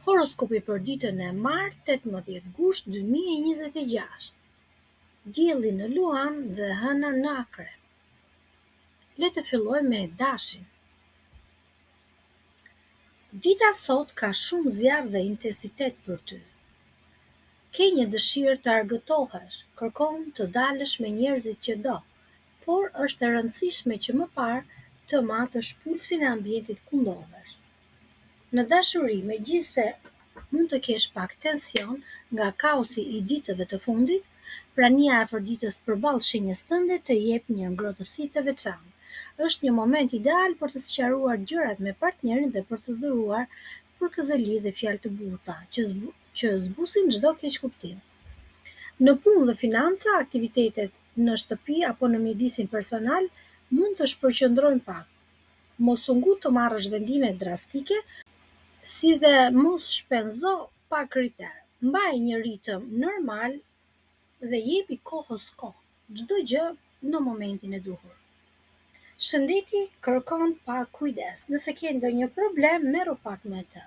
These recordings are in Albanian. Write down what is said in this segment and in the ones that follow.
Horoskopi për ditën e martë 18 gusht 2026. Dielli në Luan dhe Hëna në Akrep. Le të fillojmë me dashin. Dita sot ka shumë zjarr dhe intensitet për ty. Ke një dëshirë të argëtohesh, kërkon të dalësh me njerëzit që do, por është e rëndësishme që më parë të matësh pulsin e ambientit ku ndodhesh. Në dashuri, megjithse mund të kesh pak tension nga kaosi i ditëve të fundit, prania e afërditës përballë shenjës tënde të jep një ngrohtësi të veçantë. Është një moment ideal për të sqaruar gjërat me partnerin dhe për të dhuruar përkëdheli dhe fjalë të buta që zbusin çdo keqkuptim. Në punë dhe financa, aktivitetet në shtëpi apo në mjedisin personal mund të shpërqendrojnë pak. Mos u ngut të marrësh vendime drastike, si dhe mos shpenzo pa kriter. Mbaj një ritëm normal dhe jepi kohës kohë, çdo gjë në momentin e duhur. Shëndeti kërkon pak kujdes. Nëse ke ndonjë problem, merru pak me të.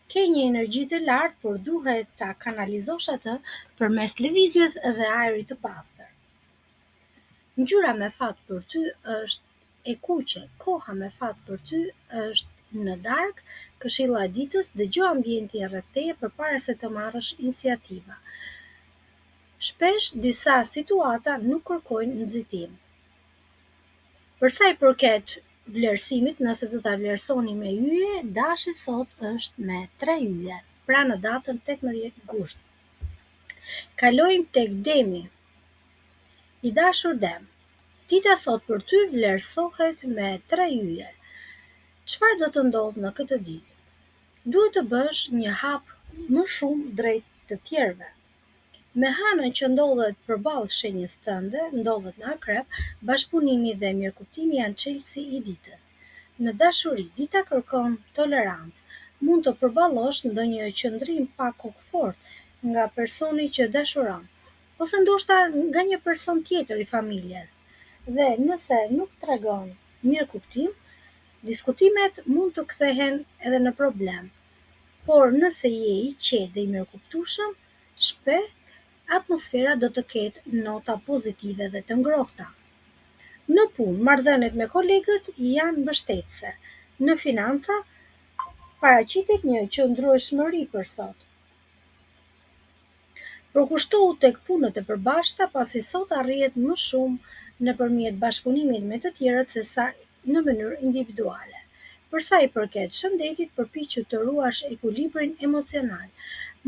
Ke një energji të lartë, por duhet ta kanalizosh atë përmes lëvizjes dhe ajrit të pastër. Ngjyra me fat për ty është e kuqe. Koha me fat për ty është në darkë. Këshilla e ditës: dëgjoj ambientin rreth teje përpara se të marrësh iniciativa. Shpesh disa situata nuk kërkojnë nxitim. Për sa i përket vlerësimit, nëse do ta vlerësoni me yje, dashi sot është me 3 yje, pra në datën 18 gusht. Kalojmë tek Demi. I dashur Dem, dita sot për ty vlerësohet me 3 yje. Çfarë do të ndodhë në këtë ditë? Duhet të bësh një hap më shumë drejt të tjerëve. Me Hënën që ndodhet përballë shenjës tënde, ndodhet në Akrep, bashkëpunimi dhe mirëkuptimi janë çelësi i ditës. Në dashuri, dita kërkon tolerancë. Mund të përballosh ndonjë qëndrim pak kokëfort nga personi që dashuron, ose ndoshta nga një person tjetër i familjes. Dhe nëse nuk tregon mirëkuptim, diskutimet mund të kthehen edhe në problem. Por nëse je i qetë dhe i mirëkuptueshëm, shpejt atmosfera do të ketë nota pozitive dhe të ngrohta. Në punë, marrëdhëniet me kolegët janë mbështetëse. Në financa, paraqitet një qëndrueshmëri për sot. Përkushtohu tek punët e përbashkëta, pasi sot arrihet më shumë nëpërmjet bashkëpunimit me të tjerët sesa në mënyrë individuale. Për sa i përket shëndetit, përpiqu të ruash ekuilibrin emocional.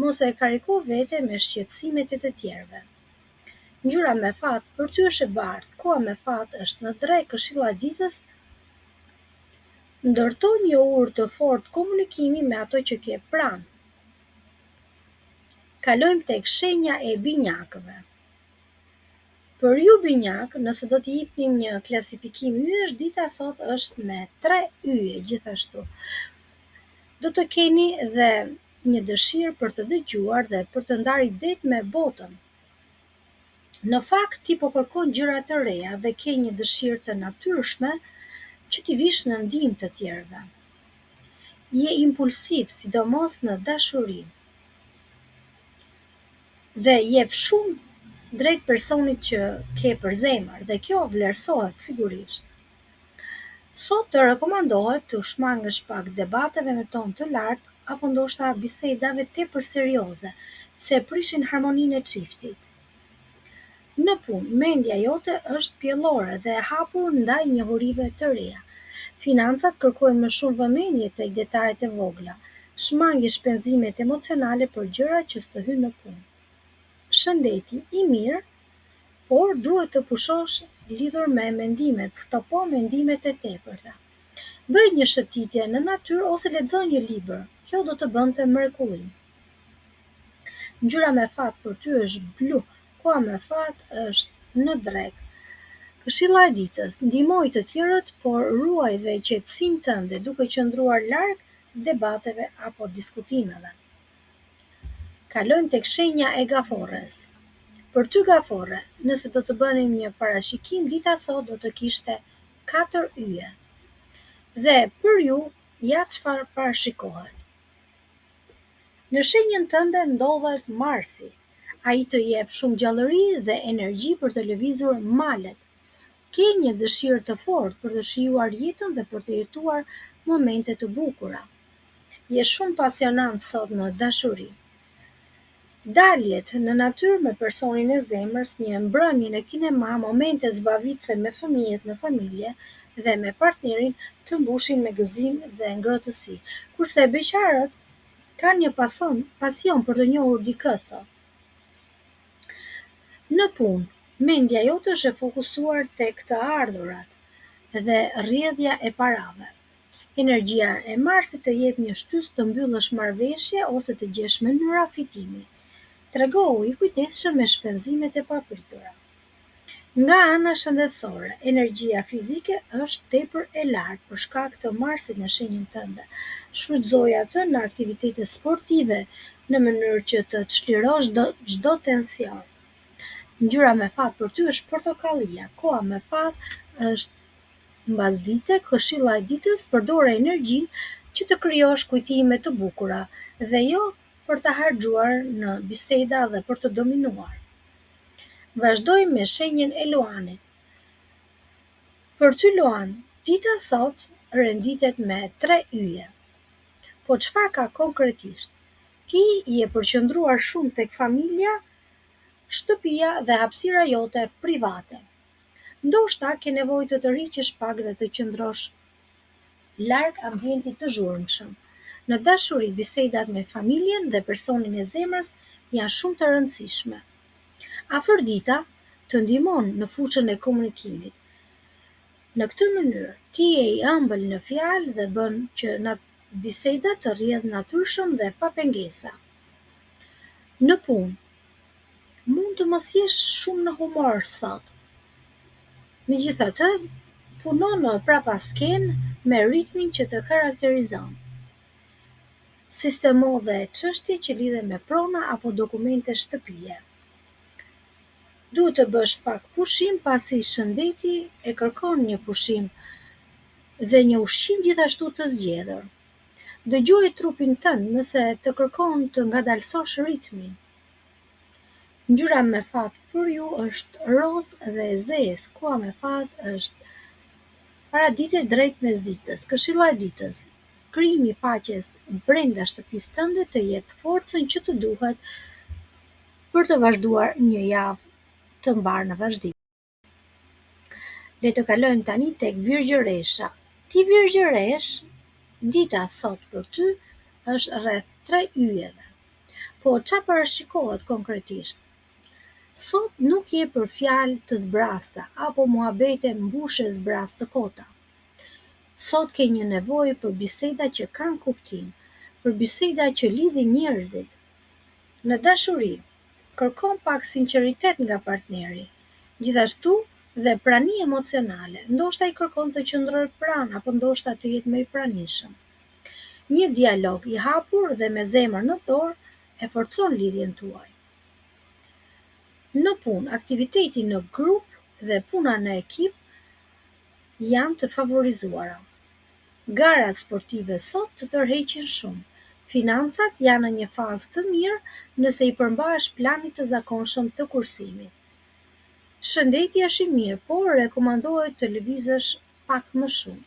Mos e kariko veten me shqetësimet e të tjerëve. Ngjyra me fat për ty është e bardhë. Koha me fat është në dre. Këshilla e ditës: ndërto një urë të fortë komunikimi me ato që ke pranë. Kalojmë tek shenja e binjakëve. Për ju binjak, nëse do t'i jepnim një klasifikim yjesh, dita sot është me 3 yje gjithashtu. Do të keni dhe një dëshirë për të dëgjuar dhe për të ndarë idetë me botën. Në fakt, ti po kërkon gjëra të reja dhe ke një dëshirë të natyrshme që t'i vish në ndihmë të tjerëve. Je impulsiv, sidomos në dashuri, dhe jep shumë drejt personit që ke për zemër, dhe kjo vlerësohet sigurisht. Sot të rekomandohet të shmangësh pak debateve me ton të lartë apo ndoshta bisedave tepër serioze, se prishin harmoninë e çiftit. Në punë, mendja jote është pjellore dhe e hapur ndaj njohurive të reja. Financat kërkojnë më shumë vëmendje tek detajet e vogla. Shmangi shpenzimet emocionale për gjëra që s'të hynë në punë. Shëndeti i mirë, por duhet të pushosh lidhur me mendimet, stopo mendimet e tepërta. Bëj një shëtitje në natyrë ose lexo një libër. Kjo do të bënte mrekullim. Ngjyra me fat për ty është blu. Koha me fat është në drekë. Këshilla e ditës: ndihmoj të tjerët, por ruaj dhe qetësinë tënde duke qëndruar larg debateve apo diskutimeve. Kalojmë tek shenja e Gaforres. Për ty Gafore, nëse do të bënim një parashikim, dita sot do të kishte 4 yje. Dhe për ju, ja çfarë parashikohet. Në shenjën tënde ndodhet Marsi. Ai të jep shumë gjallëri dhe energji për të lëvizur malet. Ke një dëshirë të fortë për të shijuar jetën dhe për të jetuar momente të bukura. Je shumë pasionant sot në dashuri. Daljet në natyrë me personin e zemrës, një mbrëmje në kinema, momente zbavitse me fëmijët në familje dhe me partnerin të mbushin me gëzim dhe ngrohtësi, kurse beqarët kanë një pasion për të njohur dikë sot. Në punë, mendja jote është e fokusuar tek të ardhurat dhe rrjedhja e parave. Energjia e Marsit të jep një shtys të mbyllësh marrëveshje ose të gjesh mënyra fitimi. Tregohu i kujdesshëm me shpenzimet e papritura. Nga ana shëndetësore, energjia fizike është tepër e lartë për shkak të Marsit në shenjën tënde. Shfrytëzoj atë në aktivitete sportive në mënyrë që të çlirosh çdo tension. Ngjyra me fat për ty është portokallia. Koha me fat është mbasdite, këshilla e ditës, përdore energjinë që të krijosh kujtime të bukura dhe jo për ta harxuar në biseda dhe për të dominuar. Vazhdoj me shenjën e Luanit. Për ty Luan, dita sot renditet me 3 yje. Po çfarë ka konkretisht? Ti je përqendruar shumë tek familja, shtëpia dhe hapësira jote private. Ndoshta ke nevojë të tërhiqesh pak dhe të qëndrosh larg ambientit të zhurmshëm. Në dashuri, bisedat me familjen dhe personin e zemrës janë shumë të rëndësishme. Afërdita të ndihmon në fushën e komunikimit. Në këtë mënyrë, ti je i ëmbël në fjalë dhe bën që biseda të rrjedh natyrshëm dhe pa pengesa. Në punë, mund të mos jesh shumë në humor sot. Megjithatë, puno në prapaskenë me ritmin që të karakterizon. Sistemo dhe çështje që lidhen me prona apo dokumente shtëpie. Duhet të bësh pak pushim pasi shëndeti e kërkon një pushim dhe një ushqim gjithashtu të zgjedhur. Dëgjoje trupin tënd nëse të kërkon të ngadalësosh ritmin. Ngjyra me fat për ju është rozë dhe zezë. Koha me fat është paradite drejt mesditës. Këshilla e ditës. Krijimi i paqes brenda shtëpisë tënde të jep forcën që të duhet për të vazhduar një javë të mbarë në vazhdim. Le të kalojmë tani tek Virgjëresha. Ti Virgjëresh, dita sot për ty është rreth 3 yjeve. Po çfarë parashikohet konkretisht? Sot nuk je për fjalë të zbrasta apo muhabete mbushje zbrast të kota. Sot ke një nevojë për biseda që kanë kuptim, për biseda që lidhin njerëzit. Në dashuri, kërkon pak sinqeritet nga partneri, gjithashtu dhe prani emocionale. Ndoshta i kërkon të qëndrojë pranë apo ndoshta të jetë më i pranishëm. Një dialog i hapur dhe me zemër në dorë e forcon lidhjen tuaj. Në punë, aktiviteti në grup dhe puna në ekip janë të favorizuara. Garat sportive sot të tërheqin shumë. Financat janë në një fazë të mirë nëse i përmbahesh planit të zakonshëm të kursimit. Shëndeti është i mirë, por rekomandohet të lëvizësh pak më shumë.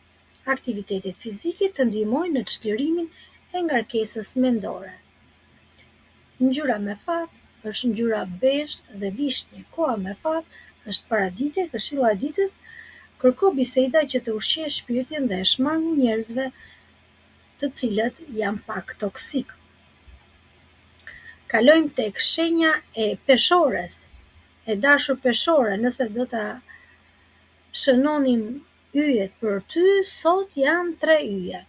Aktivitetet fizike të ndihmojnë në çlirimin e ngarkesës mendore. Ngjyra me fat është ngjyra bezh dhe vishnje. Koha me fat është paradite, këshilla e ditës. Kërko biseda që të ushqejë shpirtin dhe e shmangu njerëzve të cilët janë pak toksik. Kalojmë tek shenja e peshores. E dashur peshore, nëse do ta shënonim yjet për ty, sot janë 3 yje.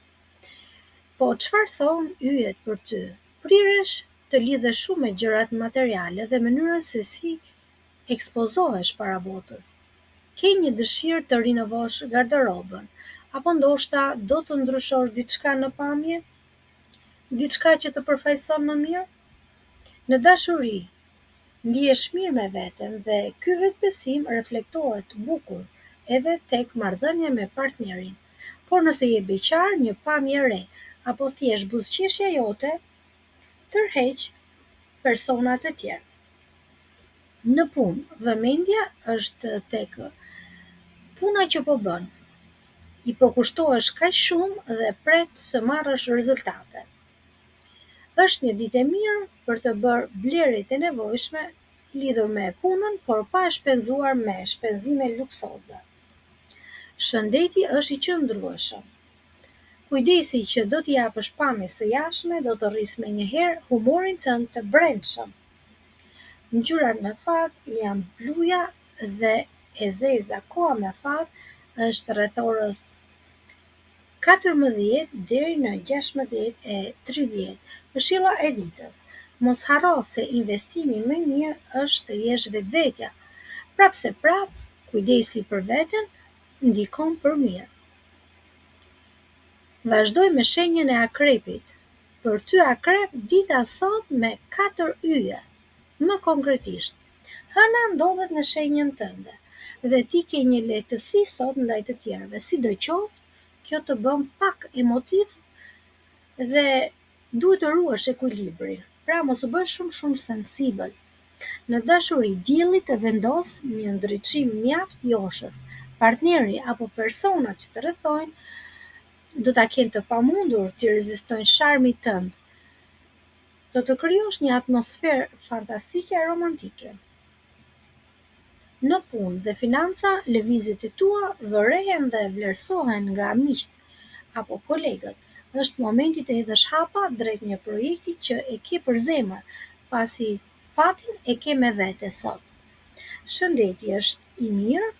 Po çfarë thon yjet për ty? Priresh të lidhesh shumë me gjërat materiale dhe mënyrën se si ekspozohesh para botës. Ke një dëshirë të rinovosh garderobën, apo ndoshta do të ndryshosh diçka në pamje? Diçka që të përfaqëson më mirë? Në dashuri, ndihesh mirë me veten dhe ky vetbesim reflektohet bukur edhe tek marrëdhënia me partnerin. Por nëse je beqar, një pamje e re apo thjesht buzëqeshja jote tërheq personat e tjerë. Në punë, vëmendja është tek puna që po bën. I përkushtohesh kaq shumë dhe pret të marrësh rezultate. Është një ditë e mirë për të bërë blerjet e nevojshme lidhur me punën, por pa e shpenzuar me shpenzime luksoze. Shëndeti është i qëndrueshëm. Kujdesi që do t'i japësh pamjes së jashtme do të rrisë menjëherë humorin tënd të brendshëm. Ngjyrat me fat janë bluja dhe e zeza. Koha me fat është rreth orës 14 deri në 16:30. Këshilla e ditës. Mos harro se investimi më i mirë është të jesh vetvetja. Prapse kujdesi për veten ndikon për mirë. Vazhdoj me shenjën e akrepit. Për ty akrep, dita sot me 4 yje. Më konkretisht, hëna ndodhet në shenjën tënde dhe ti ke një lehtësi sot ndaj të tjerëve. Sidoqoftë, kjo të bën pak emotiv dhe duhet të ruash ekuilibrin. Pra mos u bësh shumë sensibël. Në dashuri, dielli të vendos një ndriçim mjaft joshës. Partneri apo personat që të rrethojnë do ta kenë të pamundur të rezistojnë sharmit tënd. Do të krijosh një atmosferë fantastike e romantike. Në punë dhe financa, lëvizjet e tua vërehen dhe vlerësohen nga miqt apo kolegët. Është momenti të hedhësh hapa drejt një projekti që e ke për zemër, pasi fatin e ke me vete sot. Shëndeti është i mirë,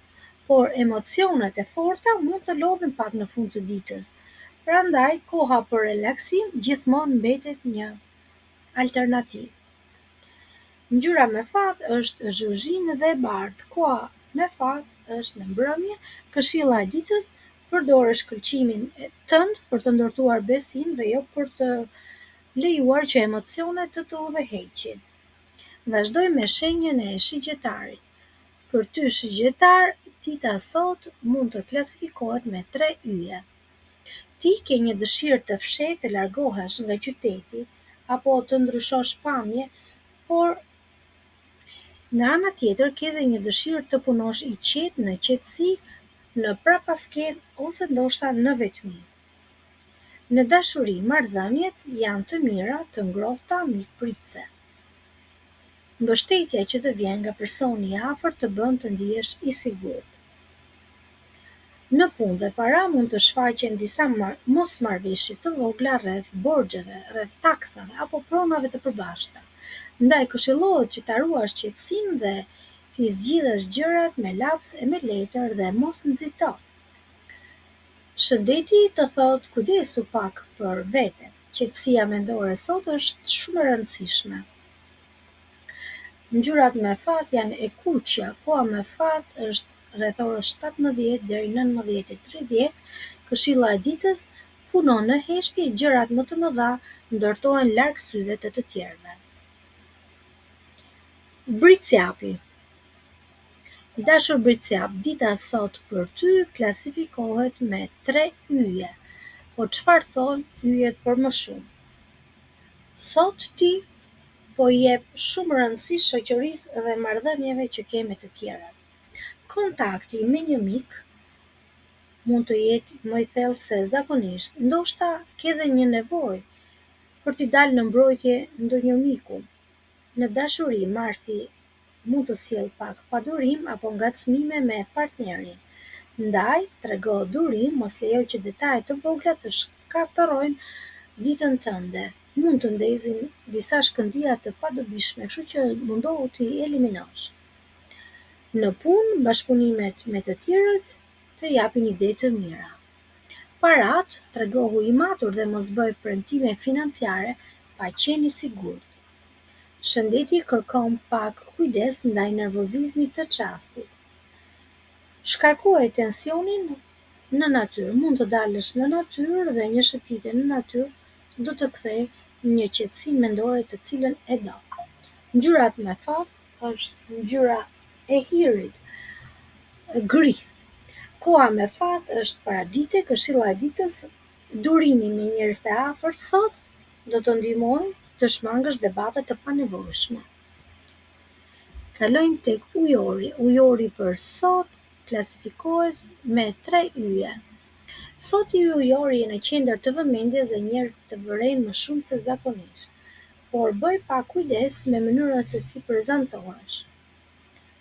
por emocionet e forta mund të lodhen pak në fund të ditës. Prandaj, koha për relaksim gjithmonë mbetet një alternativë. Ngjyra me fat është zhuzhinë dhe e bardhë. Koha me fat është në mbrëmje. Këshilla e ditës: përdor shkëlqimin tënd për të ndërtuar besim dhe jo për të lejuar që emocionet të udhëheqin. Vazhdoj me shenjën e shigjetarit. Për ty shigjetar, dita sot mund të klasifikohet me 3 yje. Ti ke një dëshirë të fshehtë të largohesh nga qyteti apo të ndryshosh pamje, por nga ana tjetër ke edhe një dëshirë të punosh i qetë në qetësi, në prapaskenë ose ndoshta në vetmi. Në dashuri, marrëdhëniet janë të mira, të ngrohta, mikpritëse. Mbështetja që të vjen nga personi i afërt të bën të ndihesh i sigurt. Në punë dhe para mund të shfaqen disa mosmarrëveshje të vogla rreth borxheve, rreth taksave apo pronave të përbashkëta. Ndaj këshillohet që ta ruash qetësinë dhe t'i zgjidhësh gjërat me laps e me letër dhe mos nxito. Shëndeti të thotë kujdesu pak për veten. Qetësia mendore sot është shumë e rëndësishme. Ngjyrat me fat janë e kuqja. Koha me fat është rreth orës 17 deri në 19:30. Këshilla e ditës: puno në heshtje, gjërat më të mëdha ndërtohen larg syve të tjerëve. Britsjapi. I dashur britsjap, dita sot për ty klasifikohet me 3 yje. Po çfarë thonë yjet për më shumë? Sot ti po jep shumë rëndësi shoqërisë dhe marrëdhënieve që ke me të tjerat. Kontakti me një mik mund të jetë më i thellë se zakonisht. Ndoshta ke edhe një nevojë për t'i dalë në mbrojtje ndonjë miku. Në dashuri, marsi mund të sjellë pak padurim apo ngacmime me partnerin. Ndaj, trego durim, mos lejo që detajet të vogla të shkatërrojnë ditën tënde. Mund të ndezin disa shkëndija të padobishme, kështu që mundohu t'i eliminosh. Në punë, bashkëpunimet me të tjerët të japin ide të mira. Parat, tregohu i matur dhe mos bëj premtime financiare pa qenë i sigurt. Shëndeti kërkon pak kujdes ndaj nervozizmit të çastit. Shkarkuaj tensionin në natyrë. Mund të dalësh në natyrë dhe një shëtitje në natyrë do të kthejë një qetësi mendore të cilën e do. Ngjyrat me fat është ngjyra e hirit, gri. Koha me fat është paradite. Këshilla e ditës: durimi me njerëz të afërt sot do të ndihmojë të shmangësh debate të panevojshme. Kalojmë tek ujori. Ujori për sot klasifikohet me 3 yje. Sot ujori në qendër të vëmendjes dhe njerëzit të vërejnë më shumë se zakonisht, por bëj pak kujdes me mënyrën se si prezantohesh.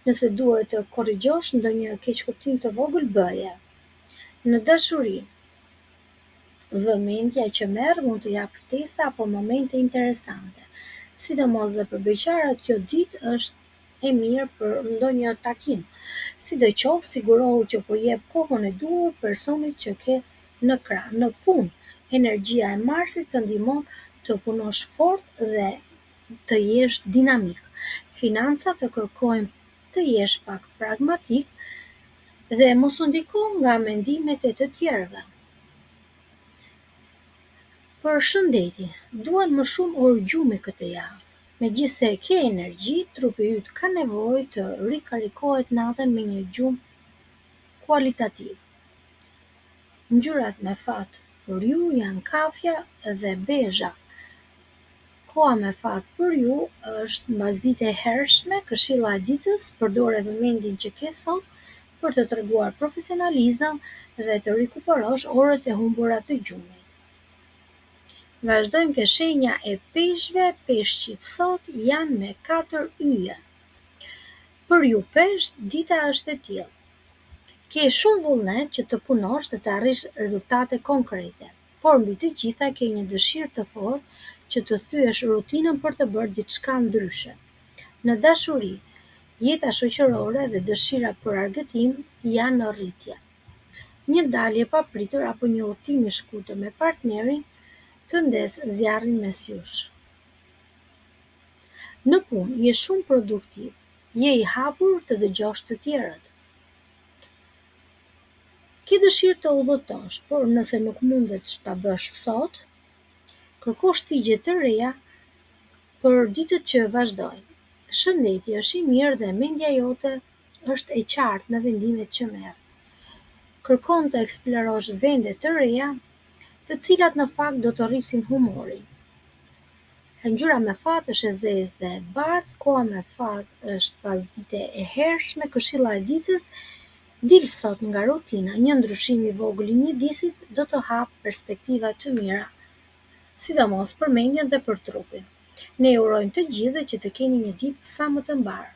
Nëse duhet të korrigjosh ndonjë keqkuptim të vogël, bëje. Në dashuri, vëmendja që merr mund të jap ftesa apo momente interesante. Sidomos dhe për beqarat, kjo ditë është e mirë për ndonjë takim. Sidoqoftë, sigurohu që po jep kohën e duhur personit që ke në krah. Në punë, energjia e Marsit të ndihmon të punosh fort dhe të jesh dinamik. Financat të kërkojnë të jesh pak pragmatik dhe mos u ndiko nga mendimet e të tjerëve. Për shëndetin, duan më shumë orë gjumi këtë javë. Megjithse ke energji, trupi yt ka nevojë të rikarikohet natën me një gjumë kualitativ. Ngjyrat me fat për ju janë kafja dhe bezha. Koha me fat për ju është mbasditë e hershme, këshilla e ditës, përdore vëmendjen që ke sot për të treguar profesionalizëm dhe të rikuperosh orët e humbura të gjumit. Vazhdojmë ke shenja e peshqve. Peshqit sot janë me 4 yje. Për ju peshq, dita është e tillë. Ke shumë vullnet që të punosh dhe të arrish rezultate konkrete, por mbi të gjitha ke një dëshirë të fortë që të thyesh rutinën për të bërë diçka ndryshe. Në dashuri, jeta shoqërore dhe dëshira për argëtim janë në rritje. Një dalje papritur apo një udhëtim i shkurtër me partnerin të ndes zjarrin mes jush. Në punë, je shumë produktiv. Je i hapur të dëgjosh të tjerët. Ke dëshirë të udhëtosh, por nëse nuk mundet ta bësh sot, kërko shtigje të reja për ditët që vazhdojnë. Shëndeti është i mirë dhe mendja jote është e qartë në vendimet që merr. Kërkon të eksplorosh vende të reja, të cilat në fakt do të rrisin humorin. Ngjyra me fat është e zezë dhe e bardhë. Koha me fat është pasdite e hershme. Këshilla e ditës: dil sot nga rutina. Një ndryshim i vogël i mjedisit do të hapë perspektiva të mira, sidomos për mendjen dhe për trupin. Ne urojmë të gjithëve që të keni një ditë sa më të mbarë.